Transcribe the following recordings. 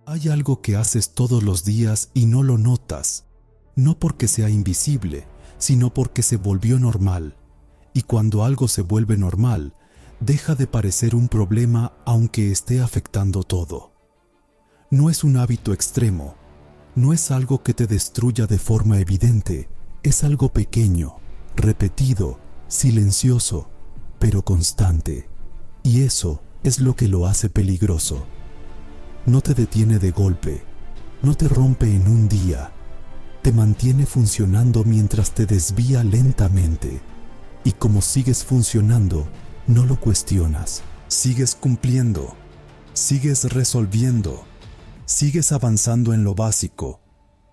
Hay algo que haces todos los días y no lo notas, no porque sea invisible, sino porque se volvió normal. Y cuando algo se vuelve normal, deja de parecer un problema aunque esté afectando todo. No es un hábito extremo, no es algo que te destruya de forma evidente, es algo pequeño, repetido, silencioso, pero constante. Y eso es lo que lo hace peligroso. No te detiene de golpe, no te rompe en un día, te mantiene funcionando mientras te desvía lentamente. Y como sigues funcionando, no lo cuestionas, sigues cumpliendo, sigues resolviendo, sigues avanzando en lo básico.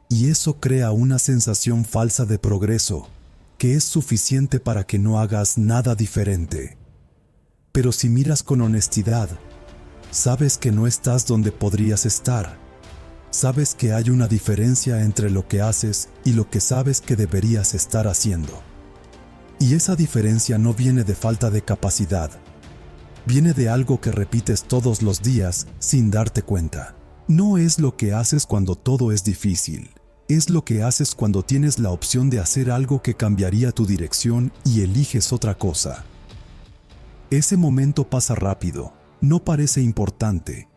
Y eso crea una sensación falsa de progreso, que es suficiente para que no hagas nada diferente. Pero si miras con honestidad, sabes que no estás donde podrías estar. Sabes que hay una diferencia entre lo que haces y lo que sabes que deberías estar haciendo. Y esa diferencia no viene de falta de capacidad. Viene de algo que repites todos los días sin darte cuenta. No es lo que haces cuando todo es difícil. Es lo que haces cuando tienes la opción de hacer algo que cambiaría tu dirección y eliges otra cosa. Ese momento pasa rápido. No parece importante,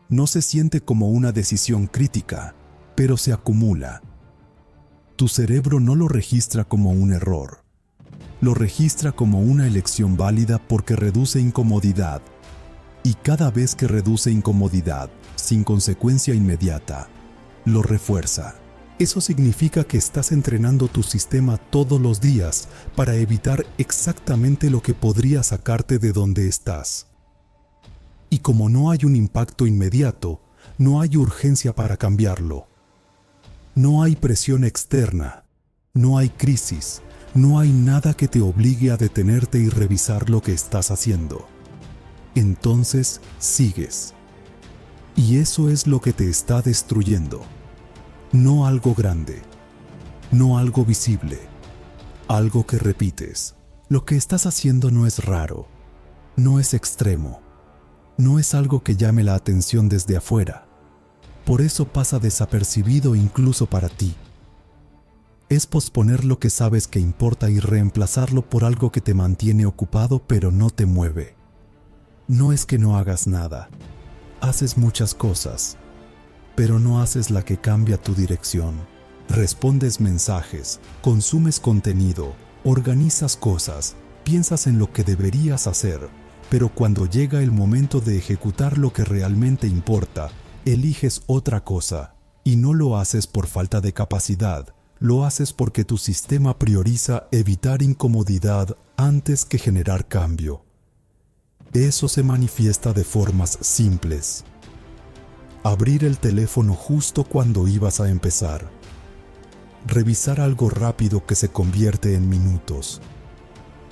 no se siente como una decisión crítica, pero se acumula. Tu cerebro no lo registra como un error, lo registra como una elección válida porque reduce incomodidad. Y cada vez que reduce incomodidad, sin consecuencia inmediata, lo refuerza. Eso significa que estás entrenando tu sistema todos los días para evitar exactamente lo que podría sacarte de donde estás. Y como no hay un impacto inmediato, no hay urgencia para cambiarlo. No hay presión externa, no hay crisis, no hay nada que te obligue a detenerte y revisar lo que estás haciendo. Entonces sigues. Y eso es lo que te está destruyendo. No algo grande, no algo visible, algo que repites. Lo que estás haciendo no es raro, no es extremo. No es algo que llame la atención desde afuera. Por eso pasa desapercibido incluso para ti. Es posponer lo que sabes que importa y reemplazarlo por algo que te mantiene ocupado pero no te mueve. No es que no hagas nada. Haces muchas cosas, pero no haces la que cambia tu dirección. Respondes mensajes, consumes contenido, organizas cosas, piensas en lo que deberías hacer. Pero cuando llega el momento de ejecutar lo que realmente importa, eliges otra cosa. Y no lo haces por falta de capacidad, lo haces porque tu sistema prioriza evitar incomodidad antes que generar cambio. Eso se manifiesta de formas simples. Abrir el teléfono justo cuando ibas a empezar. Revisar algo rápido que se convierte en minutos.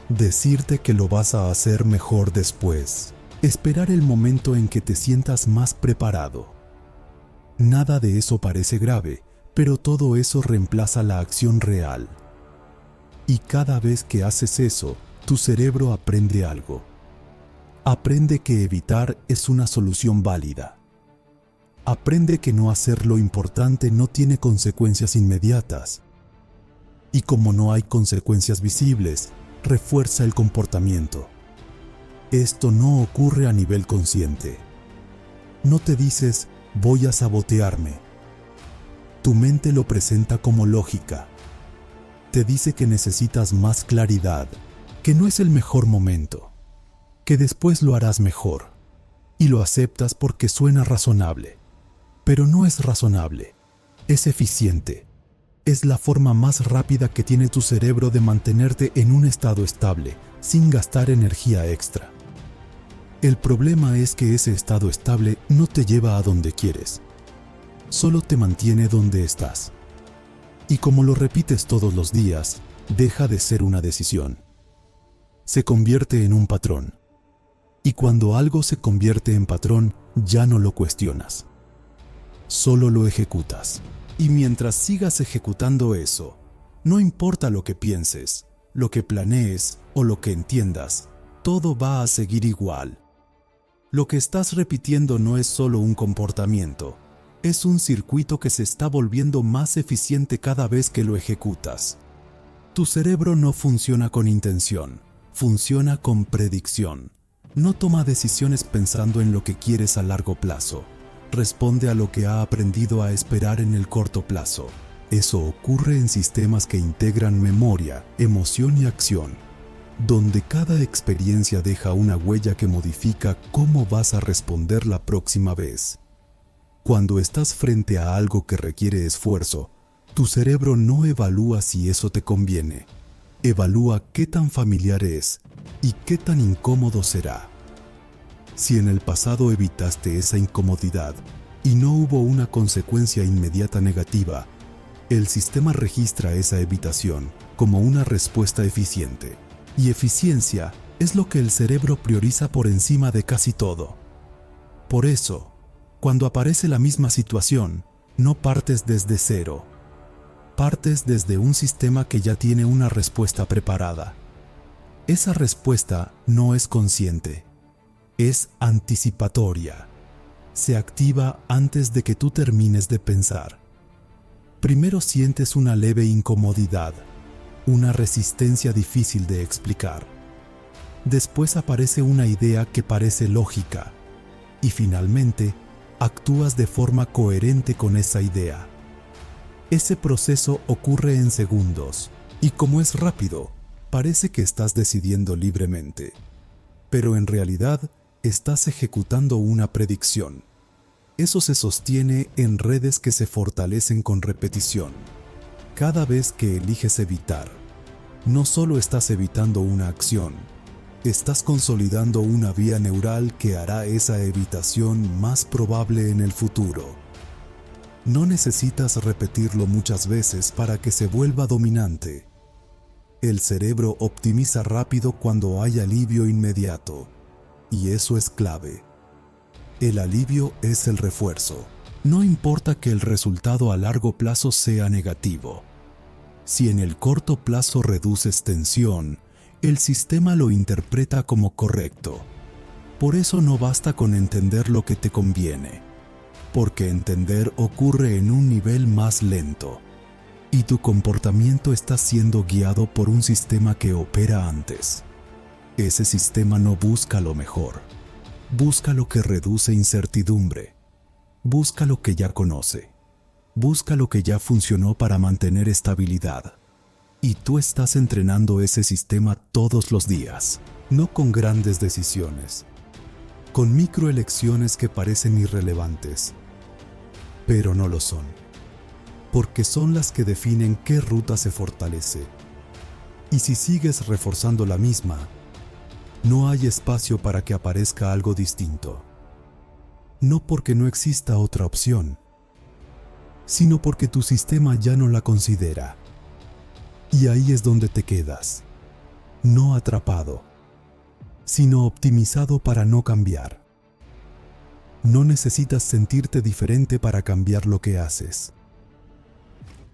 Decirte que lo vas a hacer mejor después. Esperar el momento en que te sientas más preparado. Nada de eso parece grave, pero todo eso reemplaza la acción real. Y cada vez que haces eso, tu cerebro aprende algo. Aprende que evitar es una solución válida. Aprende que no hacer lo importante no tiene consecuencias inmediatas. Y como no hay consecuencias visibles, refuerza el comportamiento. Esto no ocurre a nivel consciente. No te dices, voy a sabotearme. Tu mente lo presenta como lógica. Te dice que necesitas más claridad, que no es el mejor momento, que después lo harás mejor. Y lo aceptas porque suena razonable. Pero no es razonable, es eficiente. Es la forma más rápida que tiene tu cerebro de mantenerte en un estado estable, sin gastar energía extra. El problema es que ese estado estable no te lleva a donde quieres. Solo te mantiene donde estás. Y como lo repites todos los días, deja de ser una decisión. Se convierte en un patrón. Y cuando algo se convierte en patrón, ya no lo cuestionas. Solo lo ejecutas. Y mientras sigas ejecutando eso, no importa lo que pienses, lo que planees o lo que entiendas, todo va a seguir igual. Lo que estás repitiendo no es solo un comportamiento, Es un circuito que se está volviendo más eficiente cada vez que lo ejecutas. Tu cerebro no funciona con intención, funciona con predicción. No toma decisiones pensando en lo que quieres a largo plazo. Responde a lo que ha aprendido a esperar en el corto plazo. Eso ocurre en sistemas que integran memoria, emoción y acción, donde cada experiencia deja una huella que modifica cómo vas a responder la próxima vez. Cuando estás frente a algo que requiere esfuerzo, tu cerebro no evalúa si eso te conviene. Evalúa qué tan familiar es y qué tan incómodo será. Si en el pasado evitaste esa incomodidad y no hubo una consecuencia inmediata negativa, el sistema registra esa evitación como una respuesta eficiente. Y eficiencia es lo que el cerebro prioriza por encima de casi todo. Por eso, cuando aparece la misma situación, no partes desde cero. Partes desde un sistema que ya tiene una respuesta preparada. Esa respuesta no es consciente, es anticipatoria. Se activa antes de que tú termines de pensar. Primero sientes una leve incomodidad, una resistencia difícil de explicar. Después aparece una idea que parece lógica y finalmente actúas de forma coherente con esa idea. Ese proceso ocurre en segundos y como es rápido, parece que estás decidiendo libremente, pero en realidad estás ejecutando una predicción. Eso se sostiene en redes que se fortalecen con repetición. Cada vez que eliges evitar, no solo estás evitando una acción, estás consolidando una vía neural que hará esa evitación más probable en el futuro. No necesitas repetirlo muchas veces para que se vuelva dominante. El cerebro optimiza rápido cuando hay alivio inmediato, y eso es clave. El alivio es el refuerzo. No importa que el resultado a largo plazo sea negativo. Si en el corto plazo reduces tensión, el sistema lo interpreta como correcto. Por eso no basta con entender lo que te conviene, porque entender ocurre en un nivel más lento, y tu comportamiento está siendo guiado por un sistema que opera antes. Ese sistema no busca lo mejor, busca lo que reduce incertidumbre, busca lo que ya conoce, busca lo que ya funcionó para mantener estabilidad. Y tú estás entrenando ese sistema todos los días, no con grandes decisiones, con microelecciones que parecen irrelevantes, pero no lo son, porque son las que definen qué ruta se fortalece. Y si sigues reforzando la misma, no hay espacio para que aparezca algo distinto. No porque no exista otra opción, sino porque tu sistema ya no la considera. Y ahí es donde te quedas, no atrapado, sino optimizado para no cambiar. No necesitas sentirte diferente para cambiar lo que haces.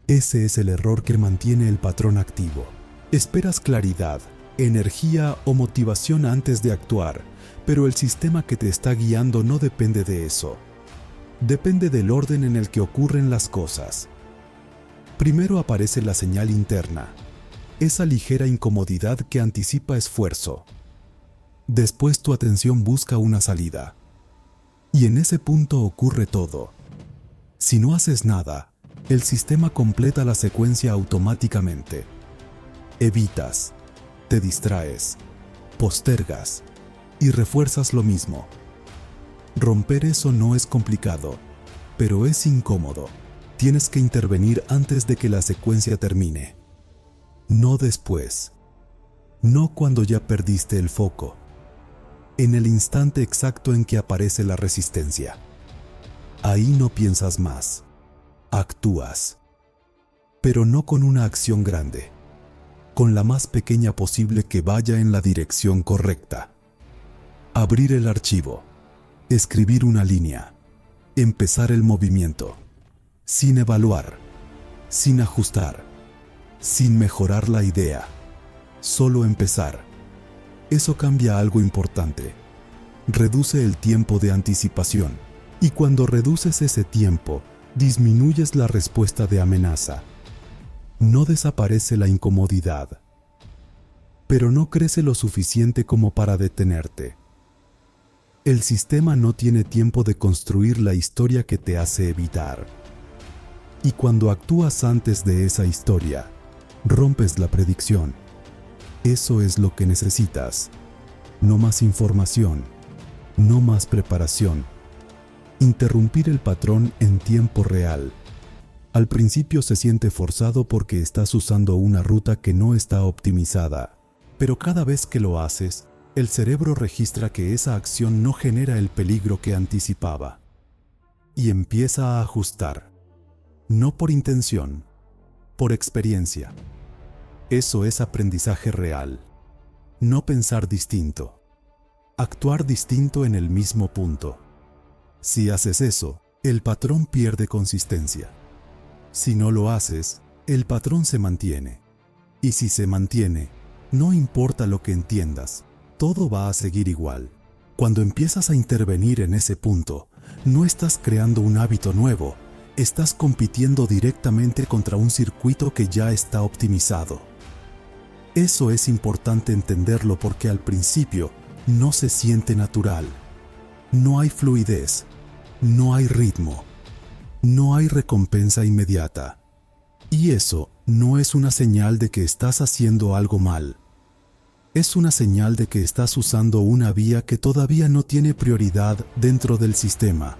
Ese es el error que mantiene el patrón activo. Esperas claridad, energía o motivación antes de actuar, pero el sistema que te está guiando no depende de eso. Depende del orden en el que ocurren las cosas. Primero aparece la señal interna, esa ligera incomodidad que anticipa esfuerzo. Después tu atención busca una salida. Y en ese punto ocurre todo. Si no haces nada, el sistema completa la secuencia automáticamente. Evitas, te distraes, postergas y refuerzas lo mismo. Romper eso no es complicado, pero es incómodo. Tienes que intervenir antes de que la secuencia termine. No después. No cuando ya perdiste el foco. En el instante exacto en que aparece la resistencia. Ahí no piensas más. Actúas. Pero no con una acción grande. Con la más pequeña posible que vaya en la dirección correcta. Abrir el archivo. Escribir una línea. Empezar el movimiento. Sin evaluar. Sin ajustar. Sin mejorar la idea. Solo empezar. Eso cambia algo importante. Reduce el tiempo de anticipación. Y cuando reduces ese tiempo, disminuyes la respuesta de amenaza. No desaparece la incomodidad, pero no crece lo suficiente como para detenerte. El sistema no tiene tiempo de construir la historia que te hace evitar. Y cuando actúas antes de esa historia, rompes la predicción. Eso es lo que necesitas. No más información, no más preparación. Interrumpir el patrón en tiempo real. Al principio se siente forzado porque estás usando una ruta que no está optimizada, pero cada vez que lo haces, el cerebro registra que esa acción no genera el peligro que anticipaba y empieza a ajustar, no por intención, por experiencia. Eso es aprendizaje real, no pensar distinto, actuar distinto en el mismo punto. Si haces eso, el patrón pierde consistencia. Si no lo haces, el patrón se mantiene. Y si se mantiene, no importa lo que entiendas, todo va a seguir igual. Cuando empiezas a intervenir en ese punto, no estás creando un hábito nuevo, estás compitiendo directamente contra un circuito que ya está optimizado. Eso es importante entenderlo porque al principio no se siente natural. No hay fluidez, no hay ritmo, no hay recompensa inmediata. Y eso no es una señal de que estás haciendo algo mal. Es una señal de que estás usando una vía que todavía no tiene prioridad dentro del sistema.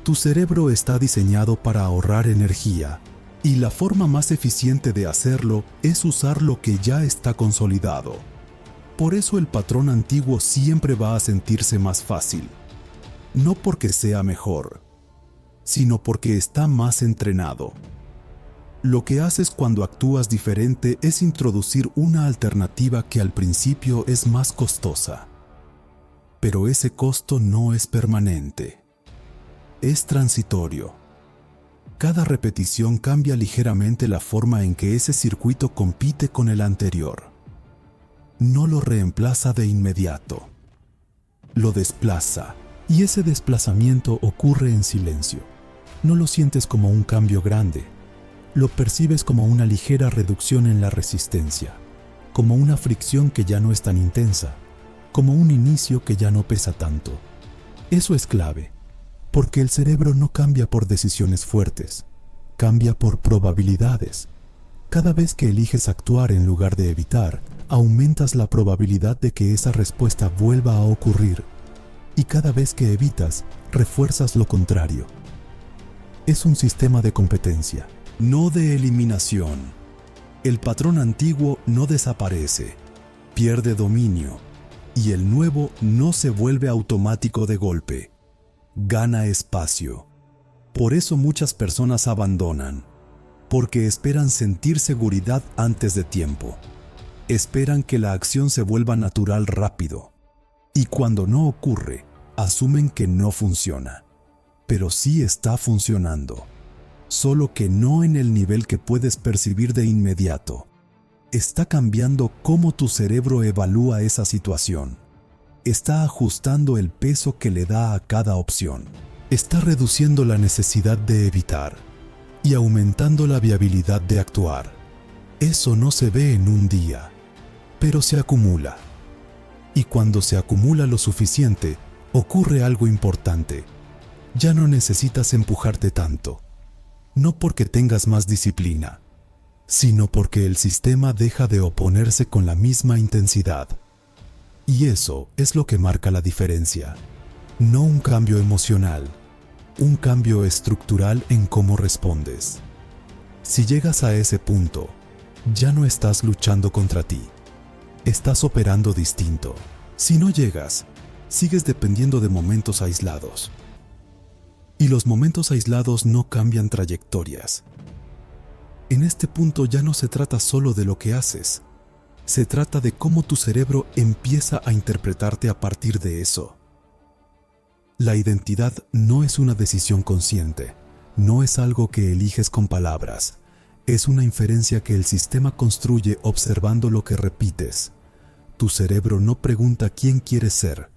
Tu cerebro está diseñado para ahorrar energía, y la forma más eficiente de hacerlo es usar lo que ya está consolidado. Por eso el patrón antiguo siempre va a sentirse más fácil. No porque sea mejor, sino porque está más entrenado. Lo que haces cuando actúas diferente es introducir una alternativa que al principio es más costosa. Pero ese costo no es permanente. Es transitorio. Cada repetición cambia ligeramente la forma en que ese circuito compite con el anterior. No lo reemplaza de inmediato. Lo desplaza, y ese desplazamiento ocurre en silencio. No lo sientes como un cambio grande. Lo percibes como una ligera reducción en la resistencia, como una fricción que ya no es tan intensa, como un inicio que ya no pesa tanto. Eso es clave, porque el cerebro no cambia por decisiones fuertes, cambia por probabilidades. Cada vez que eliges actuar en lugar de evitar, aumentas la probabilidad de que esa respuesta vuelva a ocurrir, y cada vez que evitas, refuerzas lo contrario. Es un sistema de competencia, no de eliminación. El patrón antiguo no desaparece, pierde dominio, y el nuevo no se vuelve automático de golpe. Gana espacio. Por eso muchas personas abandonan, porque esperan sentir seguridad antes de tiempo. Esperan que la acción se vuelva natural rápido, y cuando no ocurre, asumen que no funciona. Pero sí está funcionando, solo que no en el nivel que puedes percibir de inmediato. Está cambiando cómo tu cerebro evalúa esa situación. Está ajustando el peso que le da a cada opción. Está reduciendo la necesidad de evitar y aumentando la viabilidad de actuar. Eso no se ve en un día, pero se acumula. Y cuando se acumula lo suficiente, ocurre algo importante. Ya no necesitas empujarte tanto. No porque tengas más disciplina, sino porque el sistema deja de oponerse con la misma intensidad. Y eso es lo que marca la diferencia. No un cambio emocional, un cambio estructural en cómo respondes. Si llegas a ese punto, ya no estás luchando contra ti. Estás operando distinto. Si no llegas, sigues dependiendo de momentos aislados. Y los momentos aislados no cambian trayectorias. En este punto ya no se trata solo de lo que haces. Se trata de cómo tu cerebro empieza a interpretarte a partir de eso. La identidad no es una decisión consciente, no es algo que eliges con palabras. Es una inferencia que el sistema construye observando lo que repites. Tu cerebro no pregunta quién quieres ser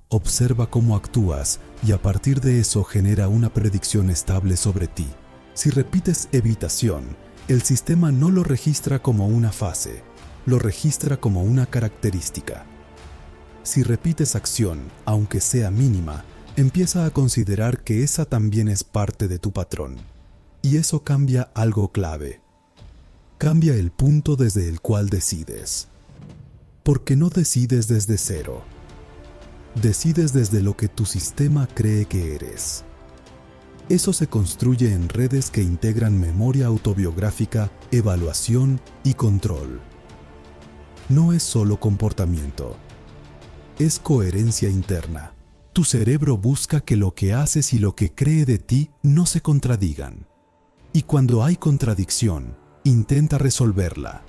observa cómo actúas y a partir de eso genera una predicción estable sobre ti. Si repites evitación, el sistema no lo registra como una fase, lo registra como una característica. Si repites acción, aunque sea mínima, empieza a considerar que esa también es parte de tu patrón. Y eso cambia algo clave. Cambia el punto desde el cual decides. Porque no decides desde cero. Decides desde lo que tu sistema cree que eres. Eso se construye en redes que integran memoria autobiográfica, evaluación y control. No es solo comportamiento. Es coherencia interna. Tu cerebro busca que lo que haces y lo que cree de ti no se contradigan. Y cuando hay contradicción, intenta resolverla.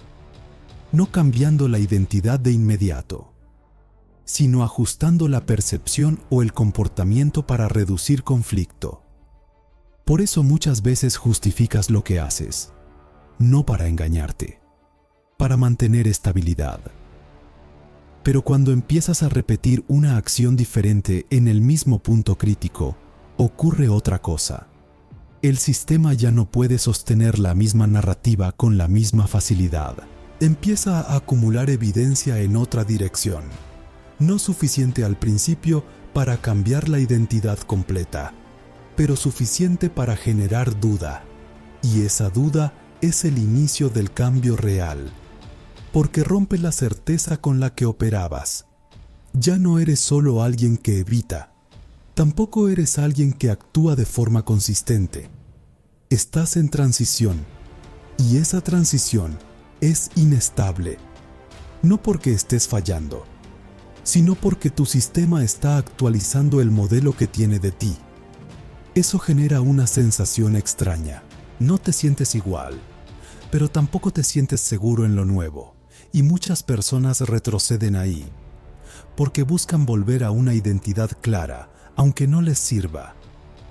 No cambiando la identidad de inmediato, sino ajustando la percepción o el comportamiento para reducir conflicto. Por eso muchas veces justificas lo que haces, no para engañarte, para mantener estabilidad. Pero cuando empiezas a repetir una acción diferente en el mismo punto crítico, ocurre otra cosa. El sistema ya no puede sostener la misma narrativa con la misma facilidad. Empieza a acumular evidencia en otra dirección, no suficiente al principio para cambiar la identidad completa, pero suficiente para generar duda. Y esa duda es el inicio del cambio real, porque rompe la certeza con la que operabas. Ya no eres solo alguien que evita, tampoco eres alguien que actúa de forma consistente. Estás en transición, y esa transición es inestable, no porque estés fallando, sino porque tu sistema está actualizando el modelo que tiene de ti. Eso genera una sensación extraña. No te sientes igual, pero tampoco te sientes seguro en lo nuevo, y muchas personas retroceden ahí, porque buscan volver a una identidad clara, aunque no les sirva.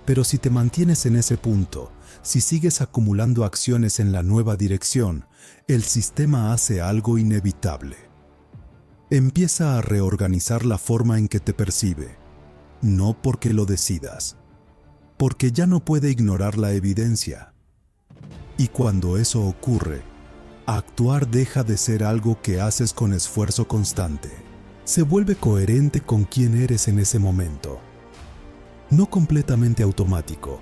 Pero si te mantienes en ese punto, si sigues acumulando acciones en la nueva dirección, el sistema hace algo inevitable. Empieza a reorganizar la forma en que te percibe, no porque lo decidas, porque ya no puede ignorar la evidencia. Y cuando eso ocurre, actuar deja de ser algo que haces con esfuerzo constante. Se vuelve coherente con quién eres en ese momento. No completamente automático,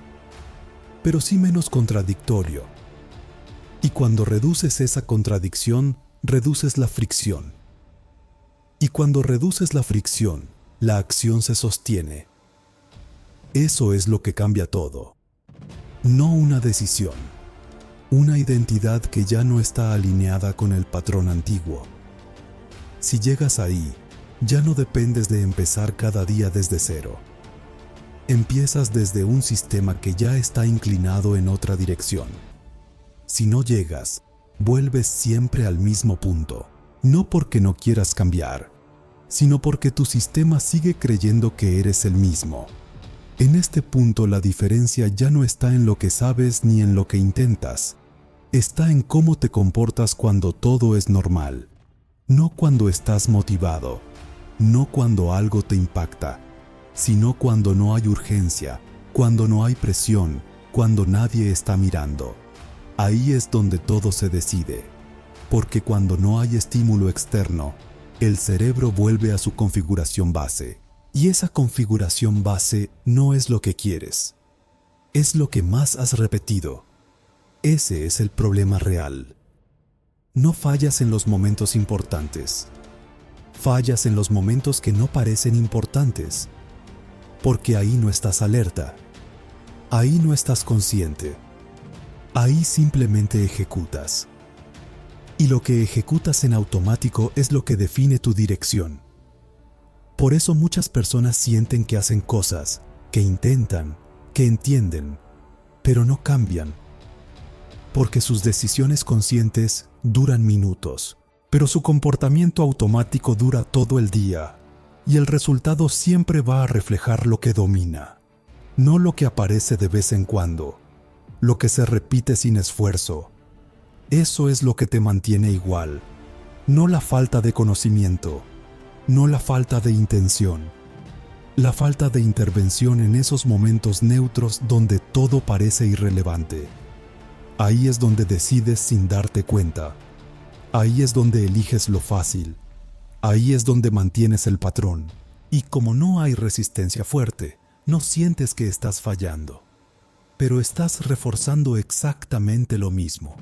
pero sí menos contradictorio. Y cuando reduces esa contradicción, reduces la fricción. Y cuando reduces la fricción, la acción se sostiene. Eso es lo que cambia todo. No una decisión, una identidad que ya no está alineada con el patrón antiguo. Si llegas ahí, ya no dependes de empezar cada día desde cero. Empiezas desde un sistema que ya está inclinado en otra dirección. Si no llegas, vuelves siempre al mismo punto, no porque no quieras cambiar, sino porque tu sistema sigue creyendo que eres el mismo. En este punto la diferencia ya no está en lo que sabes ni en lo que intentas, está en cómo te comportas cuando todo es normal, no cuando estás motivado, no cuando algo te impacta, sino cuando no hay urgencia, cuando no hay presión, cuando nadie está mirando. Ahí es donde todo se decide, porque cuando no hay estímulo externo, el cerebro vuelve a su configuración base. Y esa configuración base no es lo que quieres, es lo que más has repetido. Ese es el problema real. No fallas en los momentos importantes, fallas en los momentos que no parecen importantes, porque ahí no estás alerta, ahí no estás consciente, ahí simplemente ejecutas. Y lo que ejecutas en automático es lo que define tu dirección. Por eso muchas personas sienten que hacen cosas, que intentan, que entienden, pero no cambian. Porque sus decisiones conscientes duran minutos, pero su comportamiento automático dura todo el día, y el resultado siempre va a reflejar lo que domina, no lo que aparece de vez en cuando, lo que se repite sin esfuerzo. Eso es lo que te mantiene igual, no la falta de conocimiento, no la falta de intención. la falta de intervención en esos momentos neutros donde todo parece irrelevante. Ahí es donde decides sin darte cuenta. Ahí es donde eliges lo fácil. Ahí es donde mantienes el patrón. Y como no hay resistencia fuerte, no sientes que estás fallando. Pero estás reforzando exactamente lo mismo.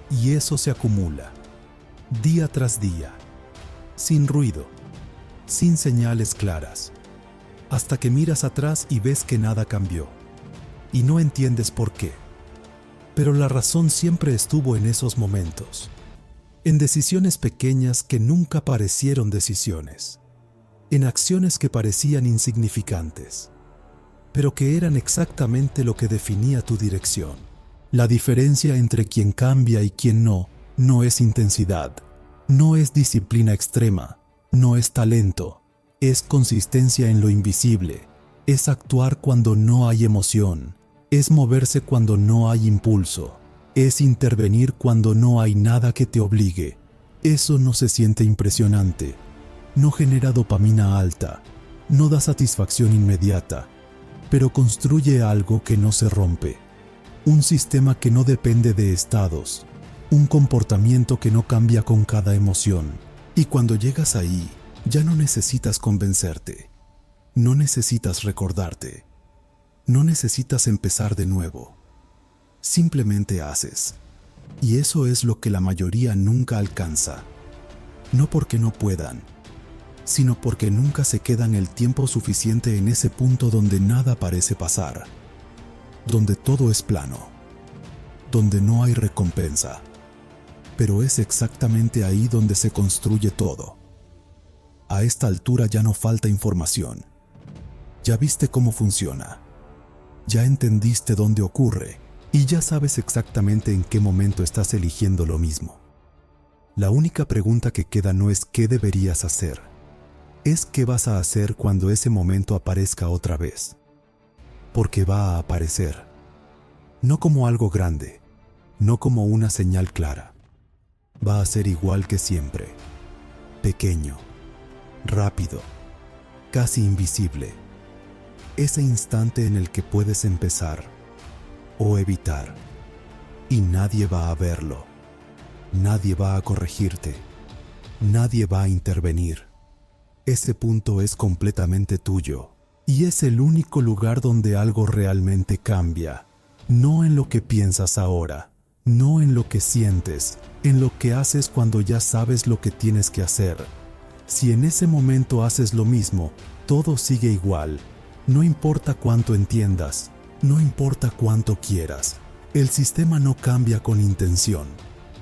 Y eso se acumula, día tras día, sin ruido, sin señales claras, hasta que miras atrás y ves que nada cambió. Y no entiendes por qué. Pero la razón siempre estuvo en esos momentos, en decisiones pequeñas que nunca parecieron decisiones, en acciones que parecían insignificantes, pero que eran exactamente lo que definía tu dirección. La diferencia entre quien cambia y quien no es intensidad, no es disciplina extrema, no es talento, es consistencia en lo invisible, es actuar cuando no hay emoción, es moverse cuando no hay impulso, es intervenir cuando no hay nada que te obligue. Eso no se siente impresionante, no genera dopamina alta, no da satisfacción inmediata, pero construye algo que no se rompe, un sistema que no depende de estados, un comportamiento que no cambia con cada emoción. Y cuando llegas ahí, ya no necesitas convencerte, no necesitas recordarte, no necesitas empezar de nuevo. Simplemente haces. Y eso es lo que la mayoría nunca alcanza. No porque no puedan, sino porque nunca se quedan el tiempo suficiente en ese punto donde nada parece pasar, donde todo es plano, donde no hay recompensa. Pero es exactamente ahí donde se construye todo. A esta altura ya no falta información. Ya viste cómo funciona. Ya entendiste dónde ocurre y ya sabes exactamente en qué momento estás eligiendo lo mismo. La única pregunta que queda no es qué deberías hacer, es qué vas a hacer cuando ese momento aparezca otra vez. Porque va a aparecer. No como algo grande, no como una señal clara. Va a ser igual que siempre. Pequeño, rápido, casi invisible. Ese instante en el que puedes empezar o evitar. Y nadie va a verlo. Nadie va a corregirte. Nadie va a intervenir. Ese punto es completamente tuyo. Y es el único lugar donde algo realmente cambia. No en lo que piensas ahora, no en lo que sientes, en lo que haces cuando ya sabes lo que tienes que hacer. Si en ese momento haces lo mismo, todo sigue igual. No importa cuánto entiendas, no importa cuánto quieras. El sistema no cambia con intención,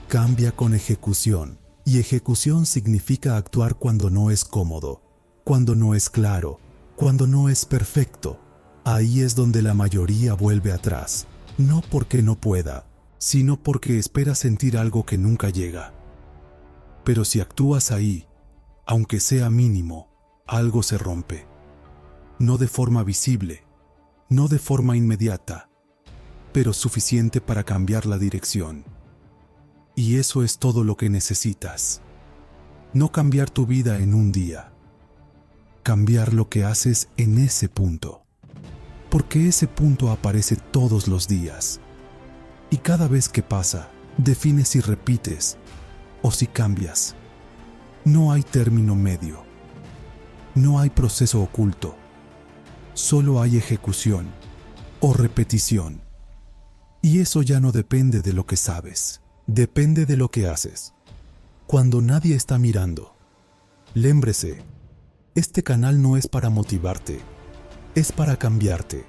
cambia con ejecución. Y ejecución significa actuar cuando no es cómodo, cuando no es claro, cuando no es perfecto. Ahí es donde la mayoría vuelve atrás, no porque no pueda, sino porque espera sentir algo que nunca llega. Pero si actúas ahí, aunque sea mínimo, algo se rompe. No de forma visible, no de forma inmediata, pero suficiente para cambiar la dirección. Y eso es todo lo que necesitas. No cambiar tu vida en un día, cambiar lo que haces en ese punto. Porque ese punto aparece todos los días. Y cada vez que pasa, defines si repites o si cambias. No hay término medio. No hay proceso oculto. Solo hay ejecución o repetición. Y eso ya no depende de lo que sabes, depende de lo que haces. Cuando nadie está mirando. Lémbrese, este canal no es para motivarte, es para cambiarte.